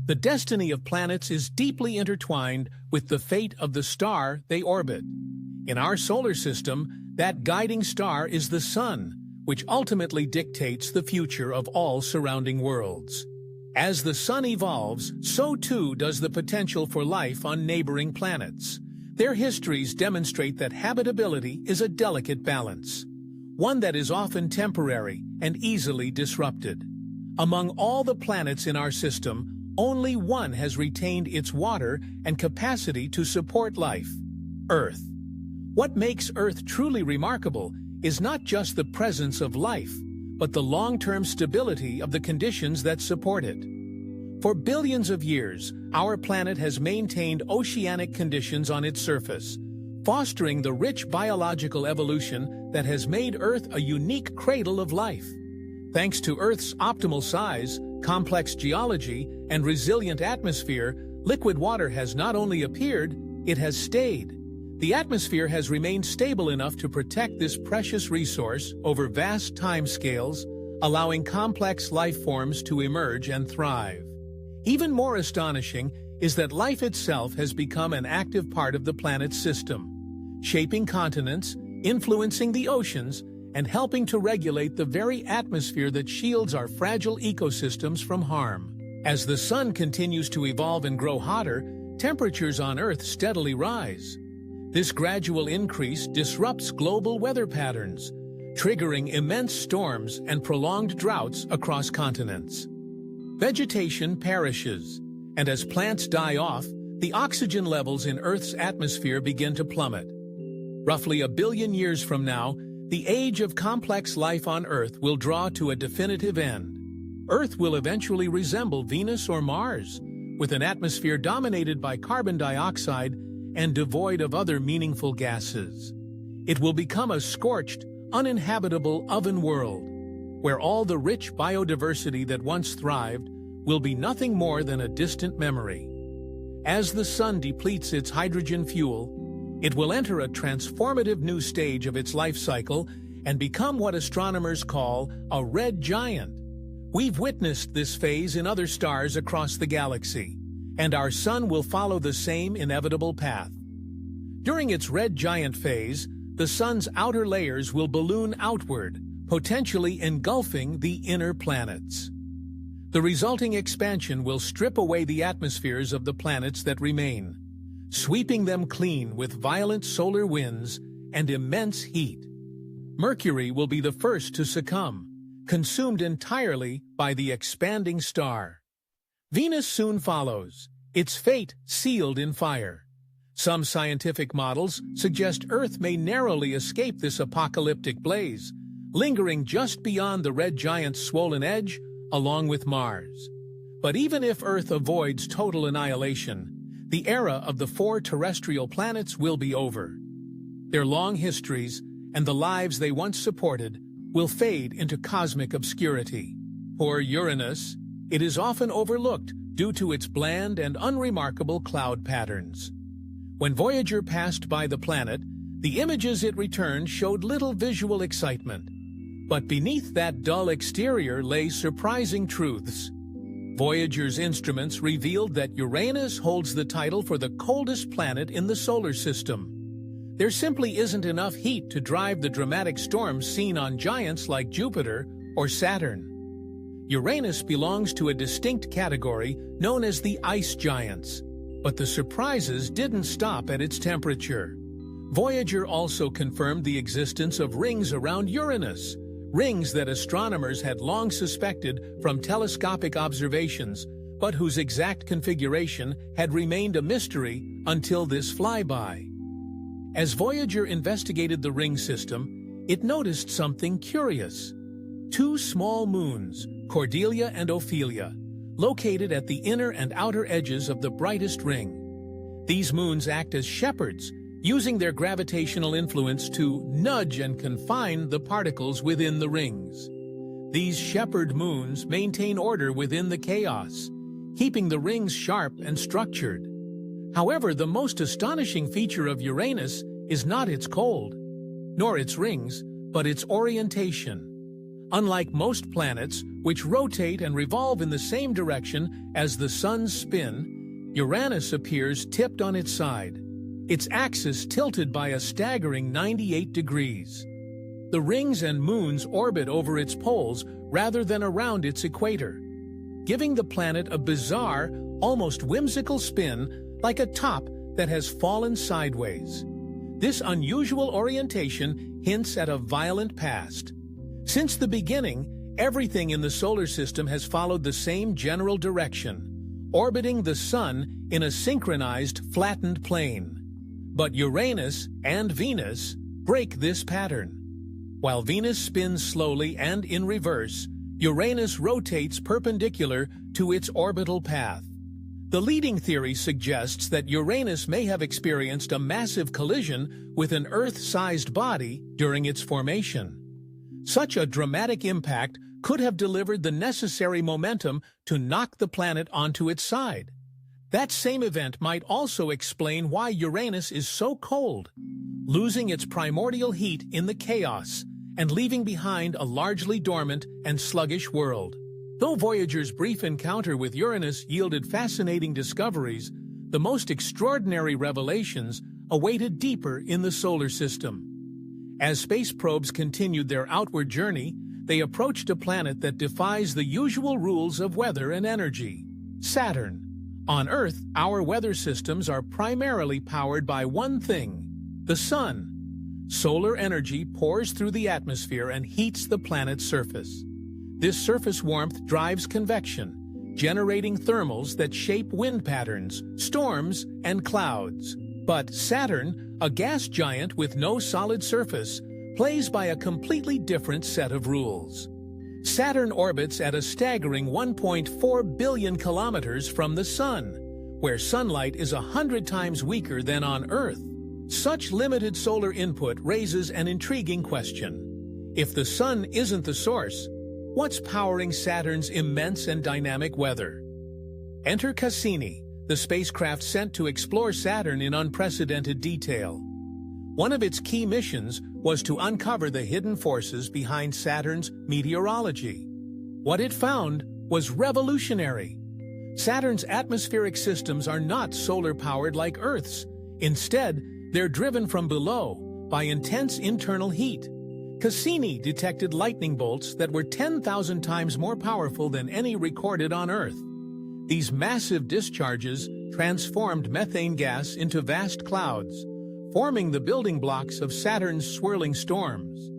The destiny of planets is deeply intertwined with the fate of the star they orbit. In our solar system, that guiding star is the Sun, which ultimately dictates the future of all surrounding worlds. As the Sun evolves, so too does the potential for life on neighboring planets. Their histories demonstrate that habitability is a delicate balance, one that is often temporary and easily disrupted. Among all the planets in our system, only one has retained its water and capacity to support life: Earth. What makes Earth truly remarkable is not just the presence of life, but the long-term stability of the conditions that support it. For billions of years, our planet has maintained oceanic conditions on its surface, fostering the rich biological evolution that has made Earth a unique cradle of life. Thanks to Earth's optimal size, complex geology, and resilient atmosphere, liquid water has not only appeared, it has stayed. The atmosphere has remained stable enough to protect this precious resource over vast timescales, allowing complex life forms to emerge and thrive. Even more astonishing is that life itself has become an active part of the planet's system, shaping continents, influencing the oceans, and helping to regulate the very atmosphere that shields our fragile ecosystems from harm. As the Sun continues to evolve and grow hotter, temperatures on Earth steadily rise. This gradual increase disrupts global weather patterns, triggering immense storms and prolonged droughts across continents. Vegetation perishes, and as plants die off, the oxygen levels in Earth's atmosphere begin to plummet. Roughly 1 billion years from now, the age of complex life on Earth will draw to a definitive end. Earth will eventually resemble Venus or Mars, with an atmosphere dominated by carbon dioxide and devoid of other meaningful gases. It will become a scorched, uninhabitable oven world, where all the rich biodiversity that once thrived will be nothing more than a distant memory. As the Sun depletes its hydrogen fuel, it will enter a transformative new stage of its life cycle and become what astronomers call a red giant. We've witnessed this phase in other stars across the galaxy, and our Sun will follow the same inevitable path. During its red giant phase, the Sun's outer layers will balloon outward, potentially engulfing the inner planets. The resulting expansion will strip away the atmospheres of the planets that remain, sweeping them clean with violent solar winds and immense heat. Mercury will be the first to succumb, consumed entirely by the expanding star. Venus soon follows, its fate sealed in fire. Some scientific models suggest Earth may narrowly escape this apocalyptic blaze, lingering just beyond the red giant's swollen edge, along with Mars. But even if Earth avoids total annihilation, the era of the 4 terrestrial planets will be over. Their long histories and the lives they once supported will fade into cosmic obscurity. For Uranus, it is often overlooked due to its bland and unremarkable cloud patterns. When Voyager passed by the planet, the images it returned showed little visual excitement. But beneath that dull exterior lay surprising truths. Voyager's instruments revealed that Uranus holds the title for the coldest planet in the solar system. There simply isn't enough heat to drive the dramatic storms seen on giants like Jupiter or Saturn. Uranus belongs to a distinct category known as the ice giants. But the surprises didn't stop at its temperature. Voyager also confirmed the existence of rings around Uranus, rings that astronomers had long suspected from telescopic observations, but whose exact configuration had remained a mystery until this flyby. As Voyager investigated the ring system, it noticed something curious. 2 small moons, Cordelia and Ophelia, located at the inner and outer edges of the brightest ring. These moons act as shepherds, using their gravitational influence to nudge and confine the particles within the rings. These shepherd moons maintain order within the chaos, keeping the rings sharp and structured. However, the most astonishing feature of Uranus is not its cold, nor its rings, but its orientation. Unlike most planets, which rotate and revolve in the same direction as the Sun's spin, Uranus appears tipped on its side, its axis tilted by a staggering 98 degrees. The rings and moons orbit over its poles rather than around its equator, giving the planet a bizarre, almost whimsical spin like a top that has fallen sideways. This unusual orientation hints at a violent past. Since the beginning, everything in the solar system has followed the same general direction, orbiting the Sun in a synchronized, flattened plane. But Uranus and Venus break this pattern. While Venus spins slowly and in reverse, Uranus rotates perpendicular to its orbital path. The leading theory suggests that Uranus may have experienced a massive collision with an Earth-sized body during its formation. Such a dramatic impact could have delivered the necessary momentum to knock the planet onto its side. That same event might also explain why Uranus is so cold, losing its primordial heat in the chaos and leaving behind a largely dormant and sluggish world. Though Voyager's brief encounter with Uranus yielded fascinating discoveries, the most extraordinary revelations awaited deeper in the solar system. As space probes continued their outward journey, they approached a planet that defies the usual rules of weather and energy: Saturn. On Earth, our weather systems are primarily powered by one thing: the Sun. Solar energy pours through the atmosphere and heats the planet's surface. This surface warmth drives convection, generating thermals that shape wind patterns, storms, and clouds. But Saturn, a gas giant with no solid surface, plays by a completely different set of rules. Saturn orbits at a staggering 1.4 billion kilometers from the Sun, where sunlight is 100 times weaker than on Earth. Such limited solar input raises an intriguing question. If the Sun isn't the source, what's powering Saturn's immense and dynamic weather? Enter Cassini, the spacecraft sent to explore Saturn in unprecedented detail. One of its key missions was to uncover the hidden forces behind Saturn's meteorology. What it found was revolutionary. Saturn's atmospheric systems are not solar-powered like Earth's. Instead, they're driven from below by intense internal heat. Cassini detected lightning bolts that were 10,000 times more powerful than any recorded on Earth. These massive discharges transformed methane gas into vast clouds, forming the building blocks of Saturn's swirling storms.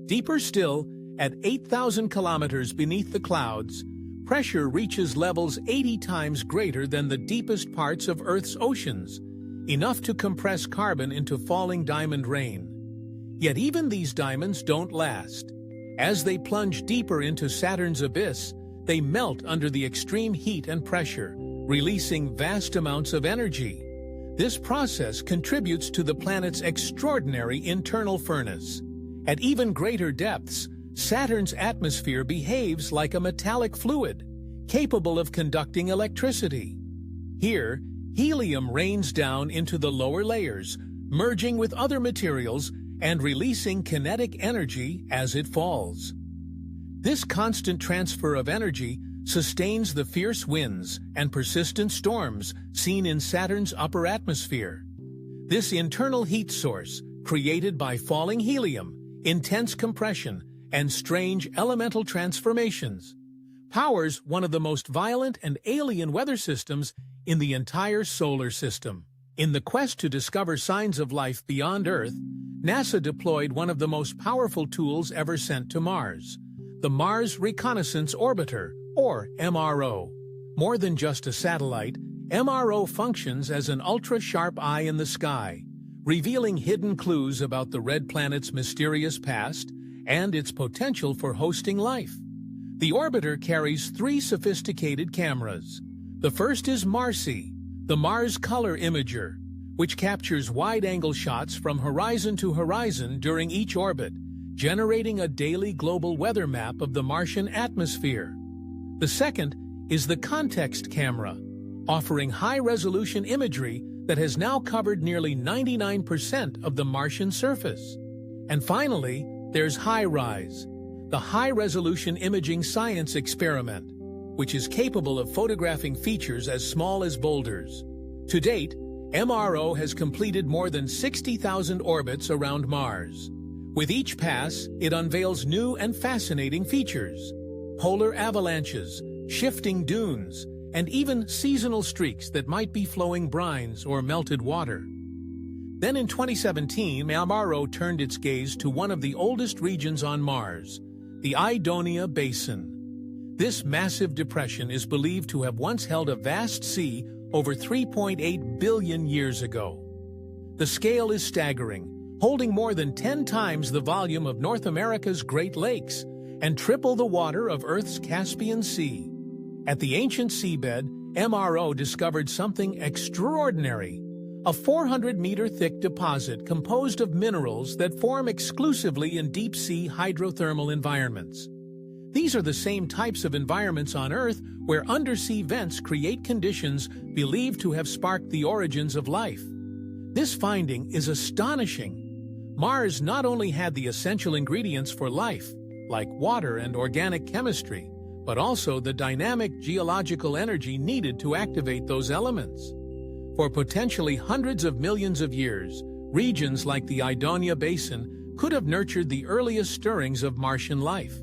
Deeper still, at 8,000 kilometers beneath the clouds, pressure reaches levels 80 times greater than the deepest parts of Earth's oceans, enough to compress carbon into falling diamond rain. Yet even these diamonds don't last. As they plunge deeper into Saturn's abyss, they melt under the extreme heat and pressure, releasing vast amounts of energy. This process contributes to the planet's extraordinary internal furnace. At even greater depths, Saturn's atmosphere behaves like a metallic fluid, capable of conducting electricity. Here, helium rains down into the lower layers, merging with other materials and releasing kinetic energy as it falls. This constant transfer of energy sustains the fierce winds and persistent storms seen in Saturn's upper atmosphere. This internal heat source, created by falling helium, intense compression, and strange elemental transformations, powers one of the most violent and alien weather systems in the entire solar system. In the quest to discover signs of life beyond Earth, NASA deployed one of the most powerful tools ever sent to Mars, the Mars Reconnaissance Orbiter, or MRO. More than just a satellite, MRO functions as an ultra-sharp eye in the sky, revealing hidden clues about the red planet's mysterious past and its potential for hosting life. The orbiter carries 3 sophisticated cameras. The first is MARSI, the Mars Color Imager, which captures wide-angle shots from horizon to horizon during each orbit, generating a daily global weather map of the Martian atmosphere. The second is the context camera, offering high-resolution imagery that has now covered nearly 99% of the Martian surface. And finally, there's HiRISE, the high-resolution imaging science experiment, which is capable of photographing features as small as boulders. To date, MRO has completed more than 60,000 orbits around Mars. With each pass, it unveils new and fascinating features: polar avalanches, shifting dunes, and even seasonal streaks that might be flowing brines or melted water. Then in 2017, MRO turned its gaze to one of the oldest regions on Mars, the Idonia Basin. This massive depression is believed to have once held a vast sea over 3.8 billion years ago. The scale is staggering, holding more than 10 times the volume of North America's Great Lakes and triple the water of Earth's Caspian Sea. At the ancient seabed, MRO discovered something extraordinary: a 400-meter-thick deposit composed of minerals that form exclusively in deep-sea hydrothermal environments. These are the same types of environments on Earth where undersea vents create conditions believed to have sparked the origins of life. This finding is astonishing. Mars not only had the essential ingredients for life, like water and organic chemistry, but also the dynamic geological energy needed to activate those elements. For potentially hundreds of millions of years, regions like the Idonia Basin could have nurtured the earliest stirrings of Martian life.